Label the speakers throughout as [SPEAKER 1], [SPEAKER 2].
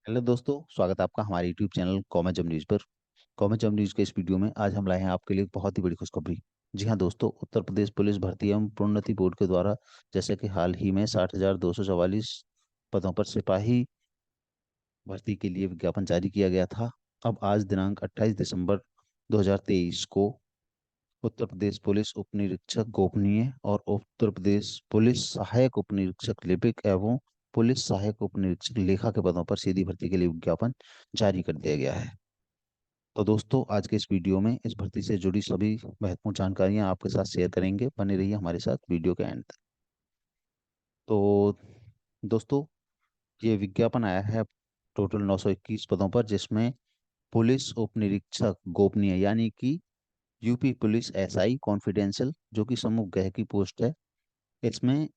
[SPEAKER 1] Hello दोस्तों, स्वागत है आपका हमारे यूट्यूब चैनल कॉमन जब न्यूज़ पर। कॉमन जब न्यूज़ के इस वीडियो में आज हम लाए हैं आपके लिए एक बहुत ही बड़ी खुशखबरी। जी हाँ दोस्तों, उत्तर प्रदेश पुलिस भर्ती एवं प्रोन्नति बोर्ड के द्वारा जैसे कि हाल ही में 60,244 पदों पर सिपाही भर्ती के लिए विज्ञापन जारी किया गया था। अब आज दिनांक 28 दिसंबर 2023 को उत्तर प्रदेश पुलिस उप निरीक्षक गोपनीय और उत्तर प्रदेश पुलिस सहायक उप निरीक्षक लिपिक एवं पुलिस सहायक उप निरीक्षक लेखा के पदों पर सीधी भर्ती के लिए विज्ञापन जारी कर दिया गया है। तो दोस्तों, आज के इस वीडियो में इस भर्ती से जुड़ी सभी महत्वपूर्ण जानकारियां आपके साथ शेयर करेंगे। बने रहिए हमारे साथ वीडियो के एंड तक। तो दोस्तों, ये विज्ञापन आया है टोटल 921 पदों पर, जिसमें पुलिस उप निरीक्षक गोपनीय यानी कि यूपी पुलिस एसआई कॉन्फिडेंशियल जो कि समूह गृह की पोस्ट है। इसमें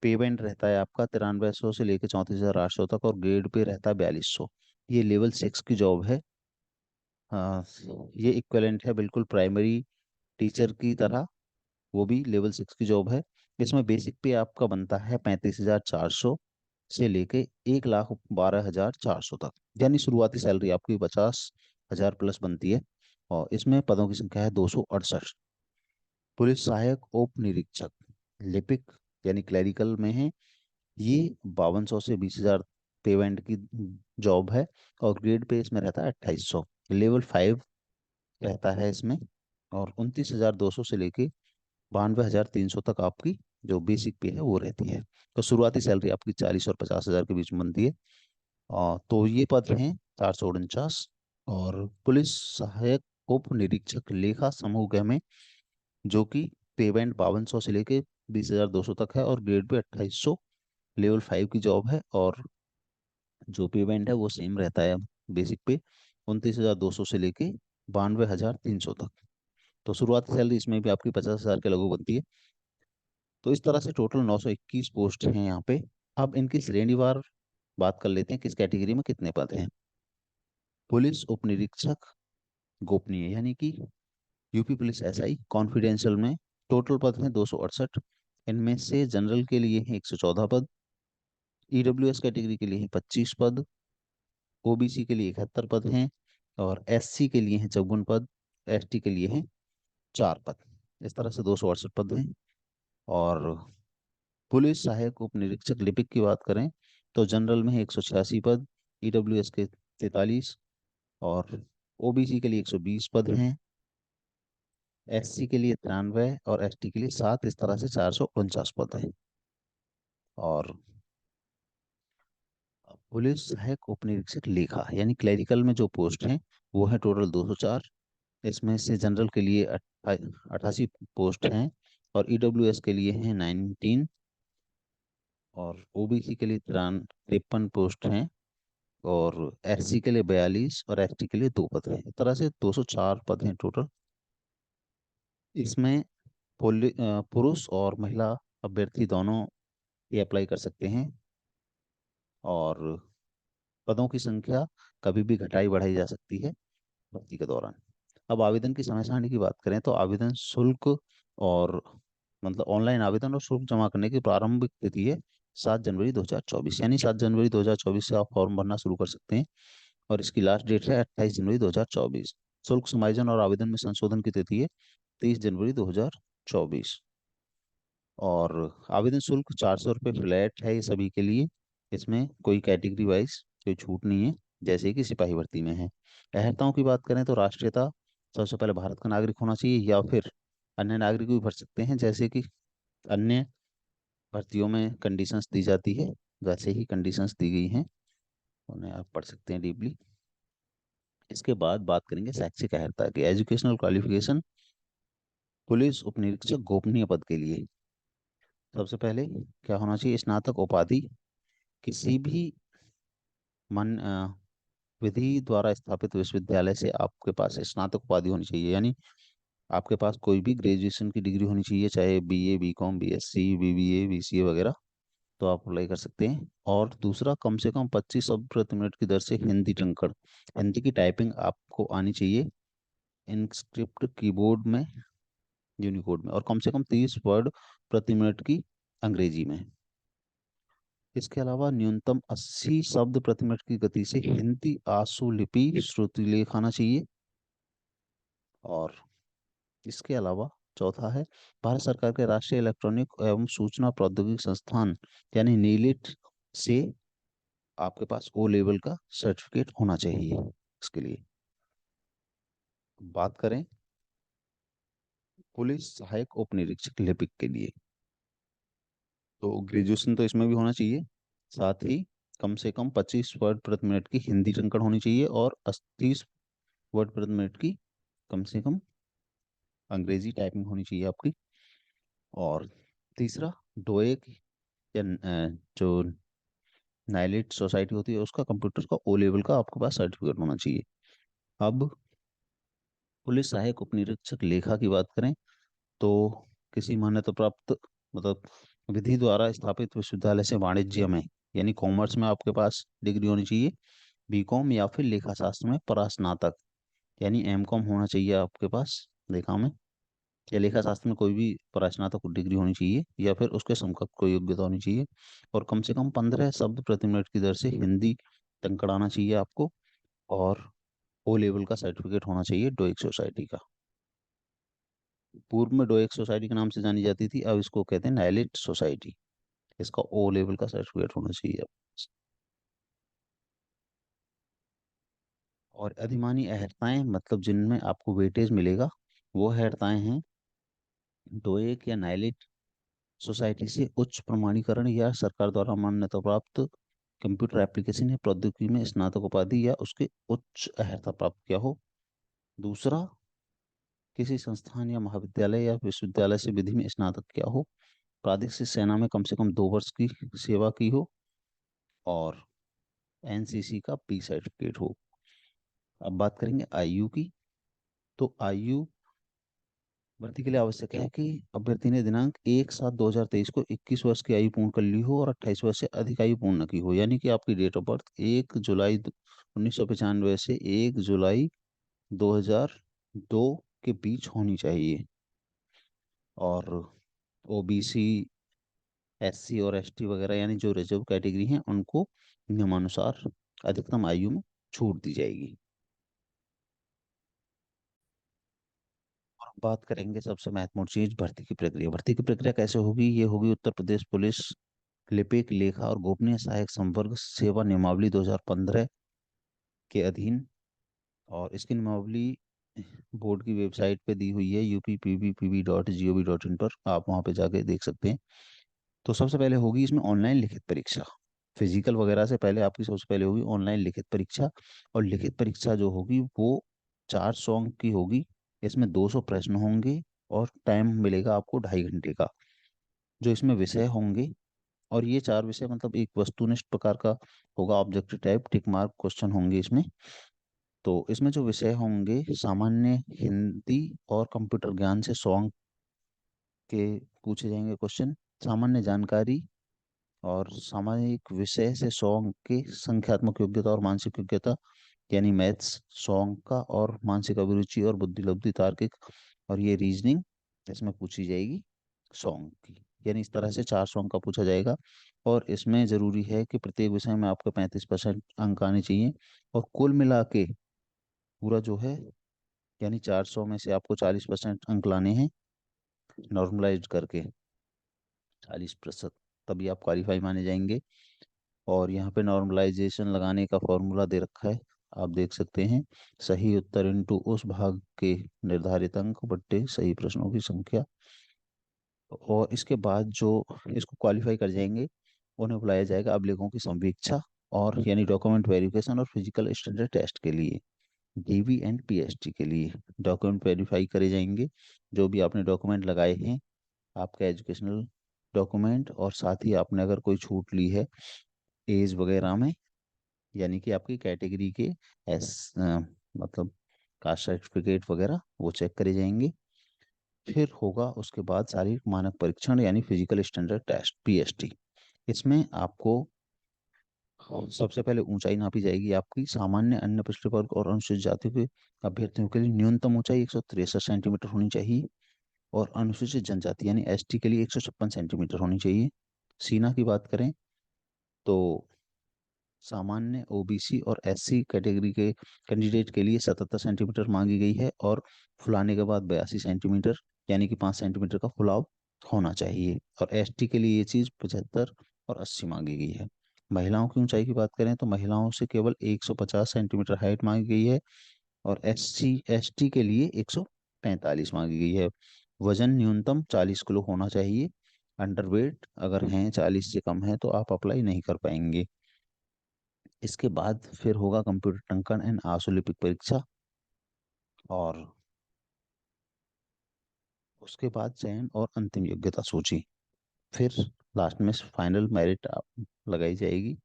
[SPEAKER 1] पेमेंट रहता है आपका 9300 से लेकर 34,800 तक, और ग्रेड पे रहता है 4200। ये लेवल 6 की जॉब है। हाँ, ये इक्विवेलेंट है बिल्कुल प्राइमरी टीचर की तरह। वो भी लेवल 6 की जॉब है। इसमें बेसिक पे आपका बनता है 35,400 से लेके 1,12,400 तक, यानी शुरुआती सैलरी आपकी 50,000 प्लस बनती है। और इसमें पदों की संख्या है 268। पुलिस सहायक उप निरीक्षक लिपिक यानी क्लैरिकल में है। ये 5200 से 20,000 पेमेंट की जॉब है। और ग्रेड पे इसमें रहता है 2800। लेवल 5 रहता है इसमें। और 29,200 से लेके 92,300 तक आपकी जो बेसिक पे है वो रहती है। तो शुरुआती सैलरी आपकी 40 और 50,000 के बीच में बनती है। तो ये पद हैं 449। और पुलिस सहायक उप निरीक्षक लेखा समूह ग में, जो कि पेमेंट 5200 से लेके 20,200 तक है और ग्रेड पे 2800। लेवल 5 की जॉब है। और जो पेमेंट है वो सेम रहता है बेसिक पे, 29,200 से लेके 92,300 तक। तो शुरुआती सैलरी इसमें भी आपकी 50,000 के लगभग बनती है। तो इस तरह से टोटल 921 पोस्ट हैं यहाँ पे। अब इनकी श्रेणीवार बात कर लेते हैं, किस कैटेगरी में कितने पद हैं। पुलिस उप निरीक्षक गोपनीय यानी कि यूपी पुलिस एसआई कॉन्फिडेंशियल में टोटल पद हैं 268। इनमें से जनरल के लिए हैं 114 पद, ईडब्ल्यूएस कैटेगरी के लिए हैं 25 पद, ओबीसी के लिए 71 पद हैं, और एससी के लिए हैं 54 पद, एसटी के लिए हैं 4 पद। इस तरह से 268 पद हैं। और पुलिस सहायक उप निरीक्षक लिपिक की बात करें तो जनरल में है 186 पद, ईडब्ल्यूएस के 43, और ओबीसी के लिए 120 पद हैं, एससी के लिए 93 और एसटी के लिए 7। इस तरह से 449 पद हैं। और पुलिस सहायक उप निरीक्षक लेखा यानी क्लरिकल में जो पोस्ट हैं वो है टोटल 204। इसमें से जनरल के लिए 88 पोस्ट हैं, और ईडब्ल्यूएस के लिए हैं 19, और ओबीसी के लिए 53 पोस्ट हैं, और एससी के लिए 42 और एसटी के लिए 2 पद हैं। इस तरह से 204 पद हैं टोटल। इसमें पुरुष और महिला अभ्यर्थी दोनों ये अप्लाई कर सकते हैं। और पदों की संख्या कभी भी घटाई बढ़ाई जा सकती है भर्ती के दौरान। अब आवेदन की समय सारणी की बात करें तो आवेदन शुल्क और मतलब ऑनलाइन आवेदन और शुल्क जमा करने की प्रारंभिक तिथि है 7 जनवरी 2024, यानी 7 जनवरी 2024 से आप फॉर्म भरना शुरू कर सकते हैं। और इसकी लास्ट डेट है 28 जनवरी 2024। शुल्क समायोजन और आवेदन में संशोधन की तिथि है 30 जनवरी 2024। और आवेदन शुल्क 400 रुपये फ्लैट है ये सभी के लिए। इसमें कोई कैटेगरी वाइज कोई छूट नहीं है, जैसे कि सिपाही भर्ती में है। अहर्ताओं की बात करें तो राष्ट्रीयता सबसे पहले भारत का नागरिक होना चाहिए, या फिर अन्य नागरिक भी भर सकते हैं, जैसे कि अन्य भर्तियों में कंडीशंस दी जाती है वैसे ही कंडीशंस दी गई हैं, उन्हें आप पढ़ सकते हैं डीपली। इसके बाद बात करेंगे शैक्षिक अर्हता की। एजुकेशनल क्वालिफिकेशन पुलिस उप निरीक्षक गोपनीय पद के लिए सबसे पहले क्या होना चाहिए, स्नातक उपाधि किसी भी मन विधि द्वारा स्थापित विश्वविद्यालय से आपके पास स्नातक उपाधि होनी चाहिए, यानी आपके पास कोई भी ग्रेजुएशन की डिग्री होनी चाहिए, चाहे BA BCom BSc BBA BCA वगैरह। तो आप अप्लाई कर सकते हैं। और दूसरा, कम से कम 25 शब्द प्रति मिनट की दर से हिंदी टंकण, हिंदी की टाइपिंग आपको आनी चाहिए इनस्क्रिप्ट कीबोर्ड में, यूनिकोड में, और कम से कम 30 वर्ड प्रति मिनट की अंग्रेजी में। इसके अलावा न्यूनतम 80 शब्द प्रति मिनट की गति से हिंदी आशुलिपि श्रुतिलेख आना चाहिए। और इसके अलावा चौथा है, भारत सरकार के राष्ट्रीय इलेक्ट्रॉनिक एवं सूचना प्रौद्योगिकी संस्थान यानी नीलिट से आपके पास ओ लेवल का सर्टिफिकेट होना चाहिए इसके लिए। बात करें पुलिस सहायक उप निरीक्षक लिपिक के लिए, तो ग्रेजुएशन तो इसमें भी होना चाहिए। साथ ही कम से कम 25 वर्ड प्रति मिनट की हिंदी टंकण होनी चाहिए और 30 वर्ड प्रति मिनट की कम से कम अंग्रेजी टाइपिंग होनी चाहिए आपकी। और तीसरा, डोएक या जो नाइलिट सोसाइटी होती है उसका कंप्यूटर का ओ लेवल का आपके पास सर्टिफिकेट होना चाहिए। अब पुलिस सहायक उप निरीक्षक लेखा की बात करें तो किसी मान्यता प्राप्त मतलब विधि द्वारा स्थापित विश्वविद्यालय से वाणिज्य में यानी कॉमर्स में आपके पास डिग्री होनी चाहिए, बीकॉम या फिर लेखा शास्त्र में परास्नातक यानी एमकॉम होना चाहिए आपके पास लेखा में, या लेखा शास्त्र में कोई भी परास्नातक डिग्री होनी चाहिए या फिर उसके समकक्ष कोई योग्यता होनी चाहिए। और कम से कम 15 शब्द प्रति मिनट की दर से हिंदी टंकणाना चाहिए आपको। और ओ लेवल का सर्टिफिकेट होना चाहिए डोइक सोसाइटी का। पूर्व में डोइक सोसाइटी के नाम से जानी जाती थी, अब इसको कहते हैं नाइलिट सोसाइटी। इसका ओ लेवल का सर्टिफिकेट होना चाहिए। और अधिमानी अहर्ताएं मतलब जिनमें आपको वेटेज मिलेगा वो अहर्ताएं हैं, डोएक या नाइलिट सोसाइटी से उच्च प्रमाणीकरण या सरकार द्वारा मान्यता प्राप्त कंप्यूटर एप्लीकेशन या प्रौद्योगिकी में स्नातक उपाधि या उसके उच्च अहर्ता प्राप्त किया हो। दूसरा, किसी संस्थान या महाविद्यालय या विश्वविद्यालय से विधि में स्नातक किया हो, प्रादेशिक सेना में कम से कम 2 वर्ष की सेवा की हो और एनसीसी का पी सर्टिफिकेट हो। अब बात करेंगे आयु की, तो आयु भर्ती के लिए आवश्यक है कि अभ्यर्थी ने दिनांक 1/7/2023 को 21 वर्ष की आयु पूर्ण कर ली हो और 28 वर्ष से अधिक आयु पूर्ण न की हो, यानी कि आपकी डेट ऑफ बर्थ 1 जुलाई 1995 से 1 जुलाई 2002 के बीच होनी चाहिए। और ओबीसी, एससी और एसटी वगैरह यानी जो रिजर्व कैटेगरी हैं उनको नियमानुसार अधिकतम आयु में छूट दी जाएगी। और बात करेंगे सबसे महत्वपूर्ण चीज, भर्ती की प्रक्रिया। भर्ती की प्रक्रिया कैसे होगी? ये होगी उत्तर प्रदेश पुलिस लिपिक लेखा और गोपनीय सहायक संवर्ग सेवा नियमावली 2015 के अधीन। और इसकी नियमावली बोर्ड की वेबसाइट पे दी हुई है UPPBPB.gov.in पर, आप वहाँ पे जाके देख सकते हैं। तो सबसे पहले होगी इसमें ऑनलाइन लिखित परीक्षा, फिजिकल वगैरह से पहले आपकी सबसे पहले होगी ऑनलाइन लिखित परीक्षा। और लिखित परीक्षा जो होगी वो 400 अंक की होगी। इसमें 200 प्रश्न होंगे और टाइम मिलेगा आपको 2.5 घंटे का। जो इसमें विषय होंगे, और ये 4 विषय मतलब एक वस्तुनिष्ठ प्रकार का होगा, objective type tick mark question होंगे इसमें। तो इसमें जो विषय होंगे, सामान्य हिंदी और कंप्यूटर ज्ञान से 100 अंक के पूछे जाएंगे क्वेश्चन। सामान्य जानकारी और सामाजिक विषय से 100 अंक की संख्यात्मक योग्यता और मानसिक योग्यता यानी मैथ्स 100 अंक का, और मानसिक अभिरुचि और बुद्धि लब्धि तार्किक और ये रीजनिंग इसमें पूछी जाएगी 100 अंक की। यानी इस तरह से 400 अंक का पूछा जाएगा। और इसमें जरूरी है कि प्रत्येक विषय में आपको 35% अंक आने चाहिए। और कुल मिला के पूरा जो है, यानी 400 में से आपको 40% अंक लाने हैं नॉर्मलाइज करके, 40%, तभी आप क्वालिफाई माने जाएंगे। और यहाँ पे नॉर्मलाइजेशन लगाने का फॉर्मूला दे रखा है, आप देख सकते हैं। सही उत्तर इनटू उस भाग के निर्धारित अंक बट्टे सही प्रश्नों की संख्या। और इसके बाद जो इसको क्वालिफाई कर जाएंगे उन्हें बुलाया जाएगा अभिलेखों की संवीक्षा और यानी डॉक्यूमेंट वेरिफिकेशन और फिजिकल स्टैंडर्ड टेस्ट के लिए, डीवी एंड पीएसटी के लिए डॉक्यूमेंट वेरीफाई करे जाएंगे। जो भी आपने डॉक्यूमेंट लगाए हैं, आपका एजुकेशनल डॉक्यूमेंट, और साथ ही आपने अगर कोई छूट ली है एज वगैरह में, यानी कि आपकी कैटेगरी के मतलब कास्ट सर्टिफिकेट वगैरह वो चेक करे जाएंगे। फिर होगा उसके बाद शारीरिक मानक परीक्षण यानी फिजिकल स्टैंडर्ड टेस्ट पीएसटी। इसमें आपको सबसे पहले ऊंचाई नापी जाएगी आपकी। सामान्य, अन्य पिछड़े वर्ग और अनुसूचित जातियों के अभ्यर्थियों के लिए न्यूनतम ऊंचाई 163 सेंटीमीटर होनी चाहिए और अनुसूचित जनजाति यानी एसटी के लिए 156 सेंटीमीटर होनी चाहिए। सीना की बात करें तो सामान्य ओबीसी और एससी कैटेगरी के कैंडिडेट के लिए 77 सेंटीमीटर मांगी गई है, और फुलाने के बाद 82 सेंटीमीटर, यानी कि 5 सेंटीमीटर का फुलाव होना चाहिए। और एसटी के लिए ये चीज़ 75 और 80 मांगी गई है। महिलाओं की ऊंचाई की बात करें तो महिलाओं से केवल 150 सेंटीमीटर हाइट मांगी गई है, और एससी एसटी के लिए 145 मांगी गई है। वजन न्यूनतम 40 किलो होना चाहिए। अंडरवेट अगर हैं, 40 से कम है, तो आप अप्लाई नहीं कर पाएंगे। इसके बाद फिर होगा कंप्यूटर टंकन एंड आशुलिपिक परीक्षा, और उसके बाद चयन और अंतिम योग्यता सूची। फिर लास्ट में फाइनल मेरिट लगाई जाएगी।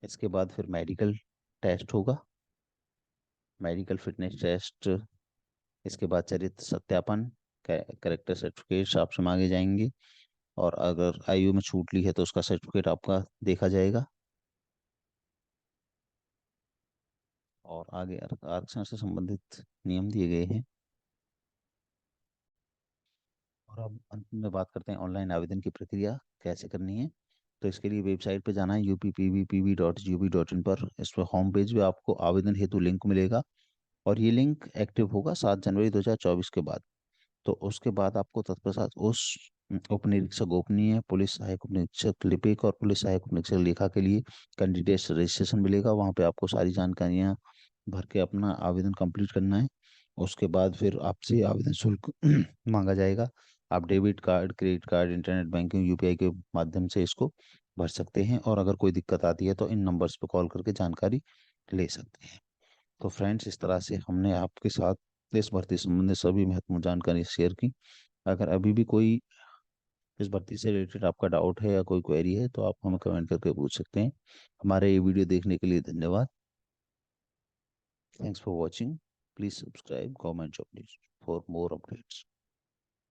[SPEAKER 1] इसके बाद फिर मेडिकल टेस्ट होगा, मेडिकल फिटनेस टेस्ट। इसके बाद चरित्र सत्यापन, करेक्टर सर्टिफिकेट्स आपसे मांगे जाएंगे, और अगर आयु में छूट ली है तो उसका सर्टिफिकेट आपका देखा जाएगा। और आगे आरक्षण से संबंधित नियम दिए गए हैं। और अब अंत में बात करते हैं ऑनलाइन आवेदन की प्रक्रिया कैसे करनी है। तो इसके लिए वेबसाइट पे जाना है uppbpb.gov.in पर। इस पर होम पेज पे आपको आवेदन हेतु लिंक मिलेगा, और ये लिंक एक्टिव होगा 7 जनवरी 2024 के बाद। तो उसके बाद आपको तत्पश्चात उस उप निरीक्षक गोपनीय, पुलिस सहायक उप निरीक्षक लिपिक और पुलिस सहायक उप निरीक्षक लेखा के लिए कैंडिडेट रजिस्ट्रेशन मिलेगा। वहाँ पे आपको सारी जानकारियाँ भर के अपना आवेदन कंप्लीट करना है। उसके बाद फिर आपसे आवेदन शुल्क मांगा जाएगा। आप debit card, credit card, internet banking, UPI के माध्यम से इसको भर सकते हैं, और अगर कोई दिक्कत आती है तो इन नंबर्स पर कॉल करके जानकारी ले सकते हैं। तो फ्रेंड्स, इस तरह से हमने आपके साथ इस भर्ती संबंधित सभी महत्वपूर्ण जानकारी शेयर की। अगर अभी भी कोई इस भर्ती से रिलेटेड आपका डाउट है या कोई क्वेरी है, तो आप हमें कमेंट करके पूछ सकते हैं। हमारे ये वीडियो देखने के लिए धन्यवाद। Thanks for watching. Please subscribe government job news for more updates.